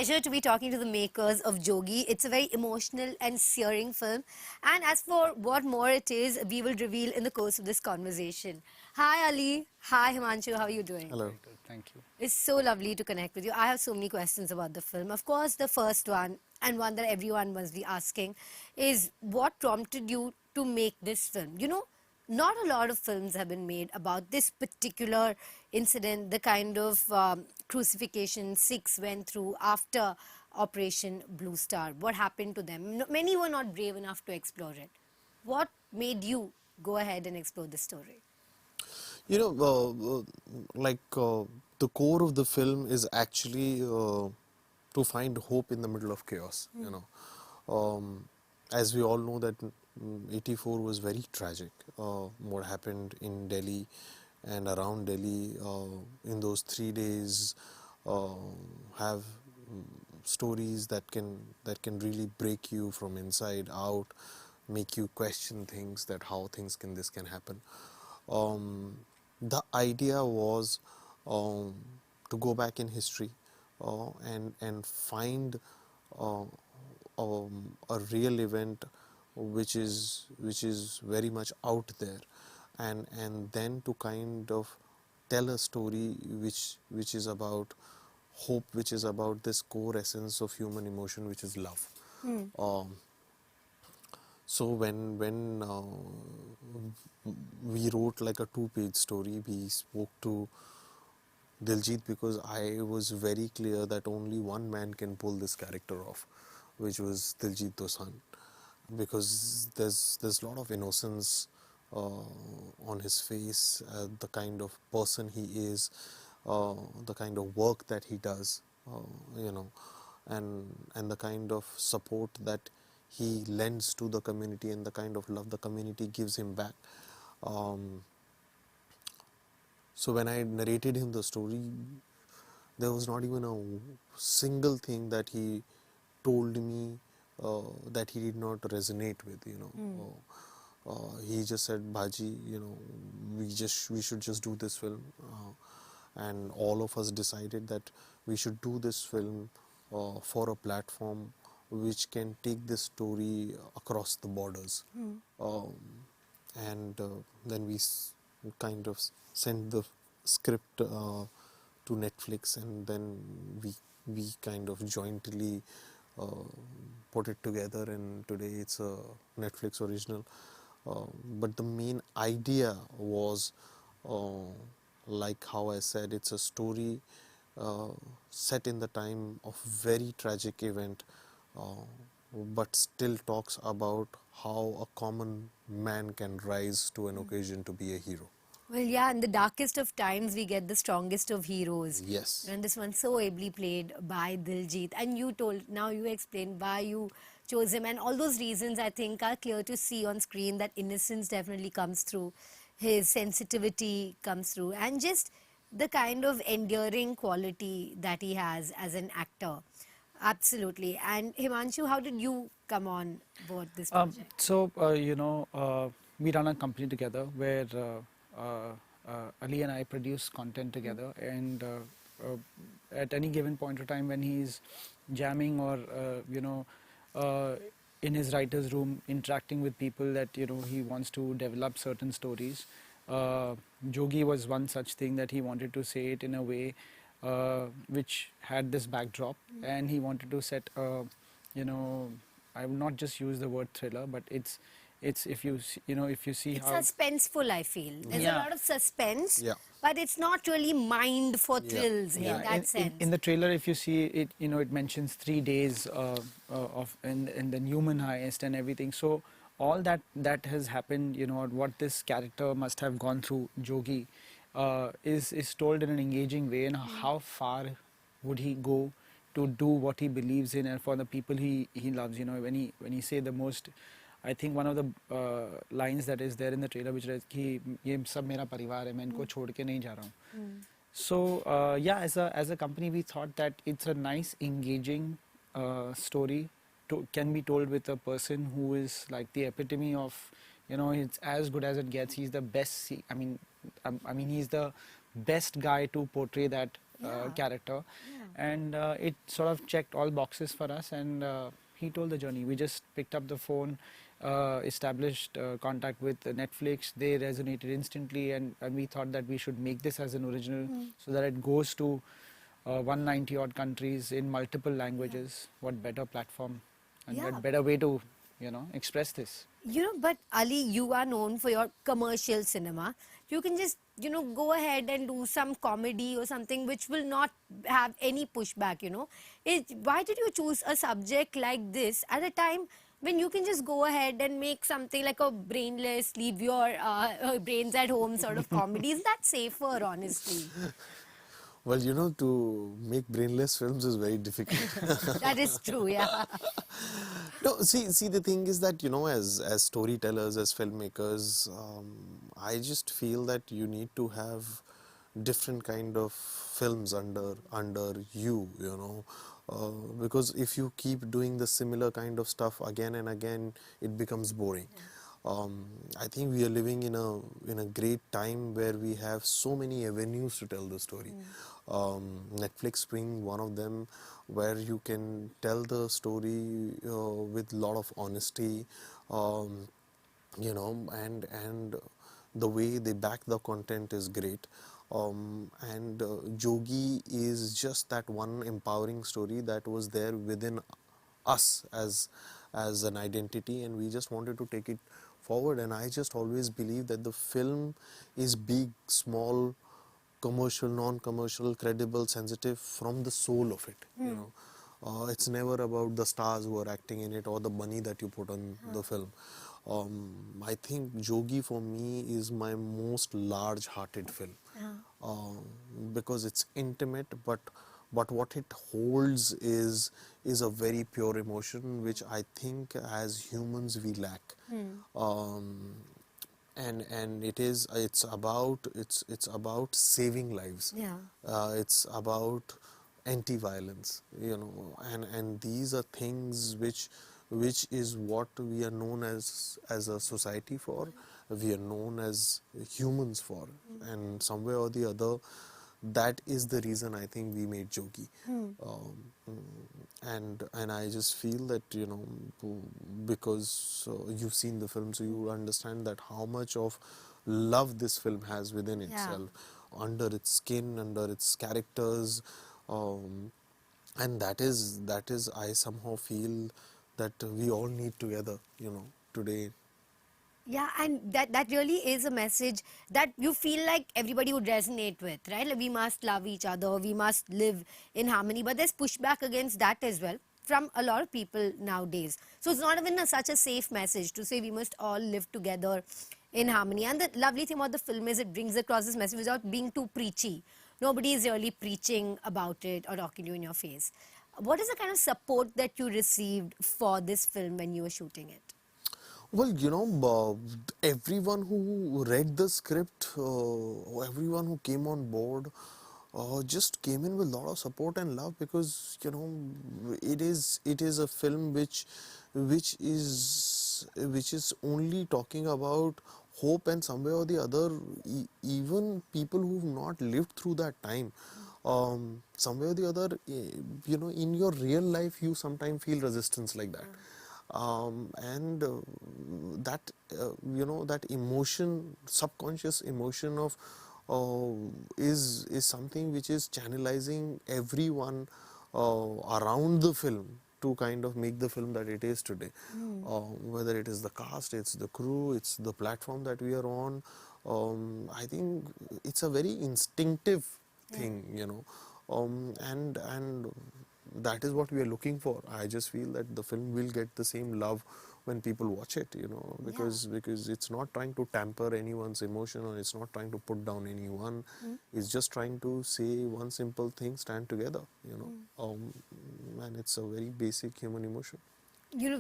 pleasure to be talking to the makers of Jogi. It's a very emotional and searing film. And as for what more it is, we will reveal in the course of this conversation. Hi, Ali. Hi, Himanshu. How are you doing? Hello. Thank you. It's so lovely to connect with you. I have so many questions about the film. Of course, the first one, and one that everyone must be asking, is what prompted you to make this film? You know, not a lot of films have been made about this particular incident, the kind of crucifixion Sikhs went through after Operation Blue Star. What happened to them? Many were not brave enough to explore it. What made you go ahead and explore this story? You know, the core of the film is actually to find hope in the middle of chaos. You know, as we all know that 84 was very tragic. What happened in Delhi and around Delhi in those 3 days have stories that can really break you from inside out, make you question things, that how things can happen. The idea was to go back in history and find a real event which is very much out there, and then to kind of tell a story which is about hope, which is about this core essence of human emotion, which is love. So when we wrote like a 2-page story, we spoke to Diljit because I was very clear that only one man can pull this character off, which was Diljit Dosanjh, because there's a lot of innocence on his face, the kind of person he is, the kind of work that he does, you know, and the kind of support that he lends to the community and the kind of love the community gives him back. So when I narrated him the story, there was not even a single thing that he told me that he did not resonate with, you know. He just said, Bhaji, you know, we should just do this film. And all of us decided that we should do this film for a platform which can take this story across the borders. And then we kind of sent the script to Netflix, and then we kind of jointly put it together, and today it's a Netflix original. But the main idea was, like how I said, it's a story set in the time of very tragic event, but still talks about how a common man can rise to an occasion to be a hero. Well, yeah, in the darkest of times, we get the strongest of heroes. Yes. And this one so ably played by Diljit. And you now you explained why you chose him. And all those reasons, I think, are clear to see on screen. That innocence definitely comes through. His sensitivity comes through. And just the kind of endearing quality that he has as an actor. Absolutely. And Himanshu, how did you come on board this project? We run a company together where Ali and I produce content together, and at any given point of time when he's jamming or in his writer's room interacting with people that he wants to develop certain stories. Jogi was one such thing, that he wanted to say it in a way which had this backdrop, and he wanted to set I would not just use the word thriller, but it's if you see It's how suspenseful, I feel. There's a lot of suspense, Yeah. but it's not really mind for thrills in that sense. in the trailer, if you see it, it mentions 3 days of and then human highest and everything. So all that has happened, what this character must have gone through, Jogi, is told in an engaging way, and how far would he go to do what he believes in and for the people he loves. When he say the most, I think one of the lines that is there in the trailer, which is कि ये सब मेरा परिवार है, मैं इनको छोड़ के नहीं जा रहा हूँ. So as a company, we thought that it's a nice, engaging story can be told with a person who is like the epitome of, it's as good as it gets. He's the best. I mean, he's the best guy to portray that Yeah. character, and it sort of checked all boxes for us. And he told the journey. We just picked up the phone, established contact with Netflix. They resonated instantly, and we thought that we should make this as an original so that it goes to 190 odd countries in multiple languages. What better platform and Yeah. what better way to, express this? But Ali, you are known for your commercial cinema. You can just, go ahead and do some comedy or something which will not have any pushback. Why did you choose a subject like this at a time when you can just go ahead and make something like a brainless, leave your brains at home sort of comedy? Is that safer, honestly? Well, to make brainless films is very difficult. That is true, yeah. No, see, the thing is that, as storytellers, as filmmakers, I just feel that you need to have different kind of films under because if you keep doing the similar kind of stuff again and again, it becomes boring. I think we are living in a great time where we have so many avenues to tell the story. Netflix being one of them, where you can tell the story with a lot of honesty, and the way they back the content is great. And Jogi is just that one empowering story that was there within us as an identity, and we just wanted to take it forward. And I just always believe that the film is big, small, commercial, non-commercial, credible, sensitive, from the soul of it. It's never about the stars who are acting in it or the money that you put on the film. I think Jogi for me is my most large-hearted film, because it's intimate, but what it holds is a very pure emotion, which I think as humans we lack. And it's about saving lives. Yeah. It's about anti-violence, and these are things which is what we are known as a society for, we are known as humans for, and somewhere or the other, that is the reason I think we made Jogi. And I just feel that, because you've seen the film, so you understand that how much of love this film has within itself, under its skin, under its characters, and that is I somehow feel that we all need together, today. Yeah, and that really is a message that you feel like everybody would resonate with, right? Like we must love each other, we must live in harmony, but there's pushback against that as well from a lot of people nowadays. So it's not even such a safe message to say we must all live together in harmony. And the lovely thing about the film is it brings across this message without being too preachy. Nobody is really preaching about it or talking to you in your face. What is the kind of support that you received for this film when you were shooting it? Well, everyone who read the script, everyone who came on board, just came in with a lot of support and love, because it is a film which is only talking about hope, and somewhere or the other, even people who've not lived through that time, somewhere or the other, in your real life, you sometimes feel resistance like that. And that that emotion, subconscious emotion of is something which is channelizing everyone around the film to kind of make the film that it is today. Whether it is the cast, it's the crew, it's the platform that we are on. I think it's a very instinctive thing, and that is what we are looking for. I just feel that the film will get the same love when people watch it, because it's not trying to tamper anyone's emotion, or it's not trying to put down anyone. It's just trying to say one simple thing: stand together, and it's a very basic human emotion.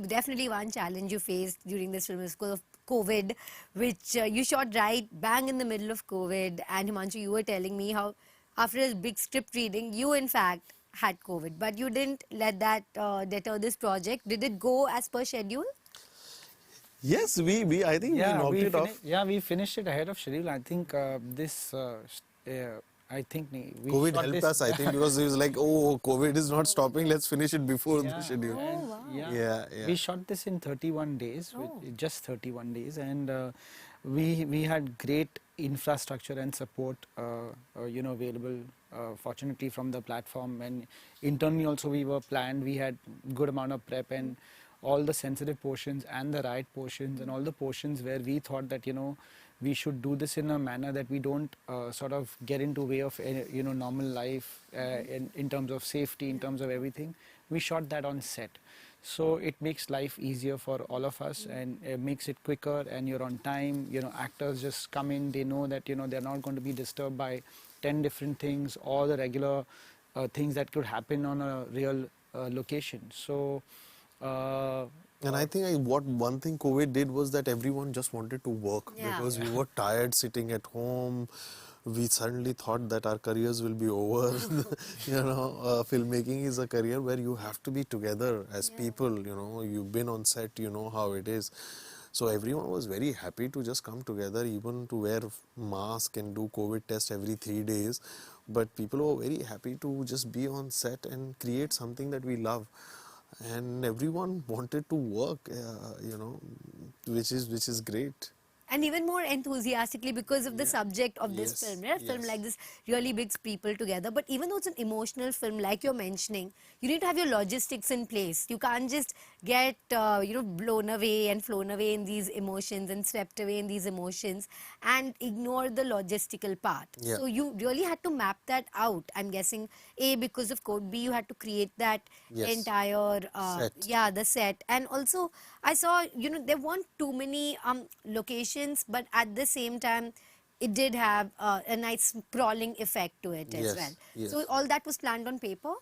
Definitely one challenge you faced during this film is because of COVID, which you shot right bang in the middle of COVID. And Himanshu, you were telling me how after a big script reading, you in fact had COVID, but you didn't let that deter this project. Did it go as per schedule? Yes, we I think we knocked it off. We finished it ahead of schedule. I think this I think we COVID shot helped this. us, I think, because he was like, oh, COVID is not stopping, let's finish it before the Yeah, schedule. and Oh, wow. yeah, Yeah. we shot this in 31 days, Oh. just 31 days, and we had great infrastructure and support, available, fortunately from the platform, and internally also we were planned. We had good amount of prep and all the sensitive portions and the right portions and all the portions where we thought that we should do this in a manner that we don't sort of get into way of normal life in terms of safety, in terms of everything. We shot that on set, so it makes life easier for all of us, and it makes it quicker, and you're on time. Actors just come in, they know that they're not going to be disturbed by 10 different things, or the regular things that could happen on a real location. So uh, And I think what one thing COVID did was that everyone just wanted to work, Yeah. because we were tired sitting at home. We suddenly thought that our careers will be over. Filmmaking is a career where you have to be together as people. You've been on set, you know how it is. So everyone was very happy to just come together, even to wear mask and do COVID test every 3 days. But people were very happy to just be on set and create something that we love, and everyone wanted to work, which is great. And even more enthusiastically because of the subject of this Yes, film. Right? A film yes. like this really brings people together. But even though it's an emotional film, like you're mentioning, you need to have your logistics in place. You can't just get blown away and flown away in these emotions and swept away in these emotions and ignore the logistical part. Yeah. So you really had to map that out. I'm guessing A, because of code, B, you had to create that Yes. entire Set. the set. And also I saw there weren't too many locations, but at the same time it did have a nice sprawling effect to it as well. Yes, So yes. all that was planned on paper.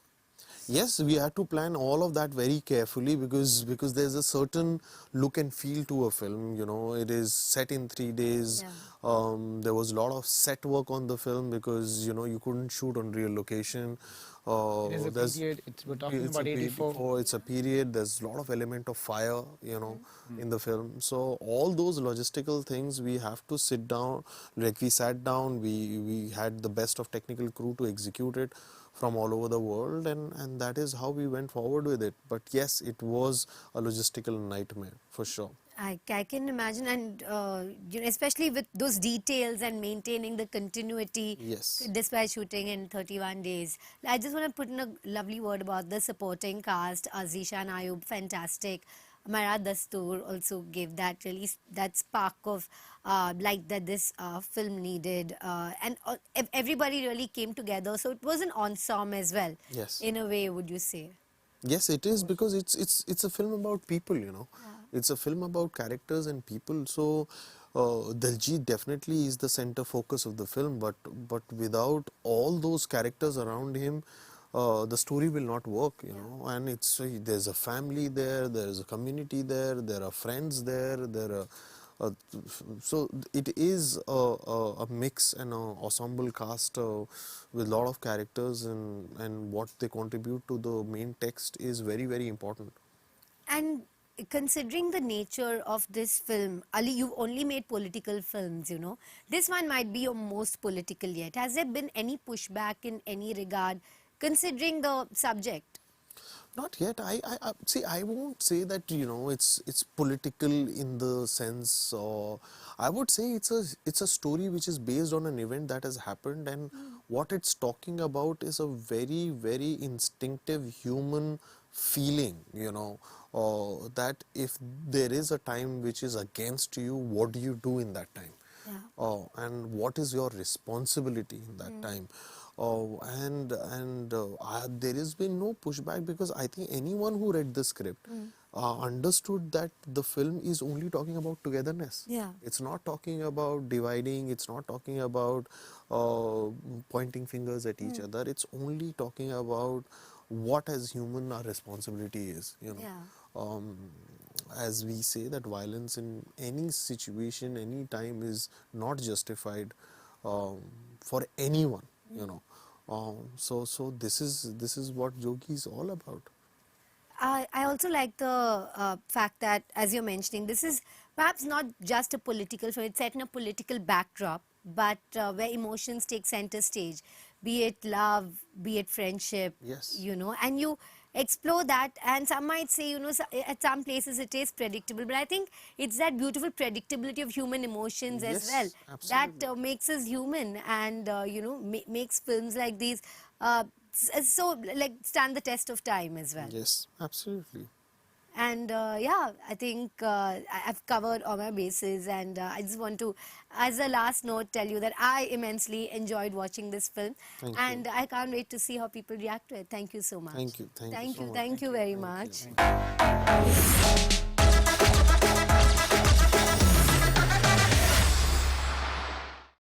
Yes, we had to plan all of that very carefully, because there's a certain look and feel to a film. It is set in 3 days. Yeah. There was a lot of set work on the film, because you couldn't shoot on real location. it is a There's period. We're talking it's a about 84. it's a period. There's a lot of element of fire, in the film. So all those logistical things we have to sit down. Like, we sat down. We had the best of technical crew to execute it from all over the world, and that is how we went forward with it. But yes, it was a logistical nightmare for sure. I can imagine, and especially with those details and maintaining the continuity Yes. despite shooting in 31 days. I just want to put in a lovely word about the supporting cast. Zishan Ayub, fantastic. Mara Dastoor also gave that that spark of light that this film needed, and everybody really came together. So it was an ensemble as well, Yes. in a way. Would you say? Yes, it is, because it's a film about people. It's a film about characters and people. So Diljit definitely is the center focus of the film, but without all those characters around him, the story will not work. And there's a family there, there is a community there are friends there are. So it is a mix and an ensemble cast with a lot of characters, and what they contribute to the main text is very, very important. And considering the nature of this film, Ali, you've only made political films. This one might be your most political yet. Has there been any pushback in any regard, considering the subject? Not yet. I see. I won't say that it's political in the sense. I would say it's a story which is based on an event that has happened, and what it's talking about is a very, very instinctive human feeling. That if there is a time which is against you, what do you do in that time? Yeah. And what is your responsibility in that time? There has been no pushback, because I think anyone who read the script understood that the film is only talking about togetherness. Yeah. It's not talking about dividing. It's not talking about pointing fingers at each other. It's only talking about what as human our responsibility is. Yeah. Um, as we say that violence in any situation, any time is not justified for anyone. So this is what Jogi is all about. I also like the fact that, as you're mentioning, this is perhaps not just a political film, it's set in a political backdrop. but where emotions take center stage, be it love, be it friendship, Yes. you know, and you explore that. And some might say, you know, at some places it is predictable, but I think it's that beautiful predictability of human emotions as well Yes, that absolutely. makes us human, and you know, makes films like these so like stand the test of time as well. Yes, absolutely. And yeah, I think I've covered all my bases, and I just want to, as a last note, tell you that I immensely enjoyed watching this film, Thank you. and I can't wait to see how people react to it. Thank you so much. Thank you. Thank you so much. Thank you Thank you. very Thank you. much. Thank you.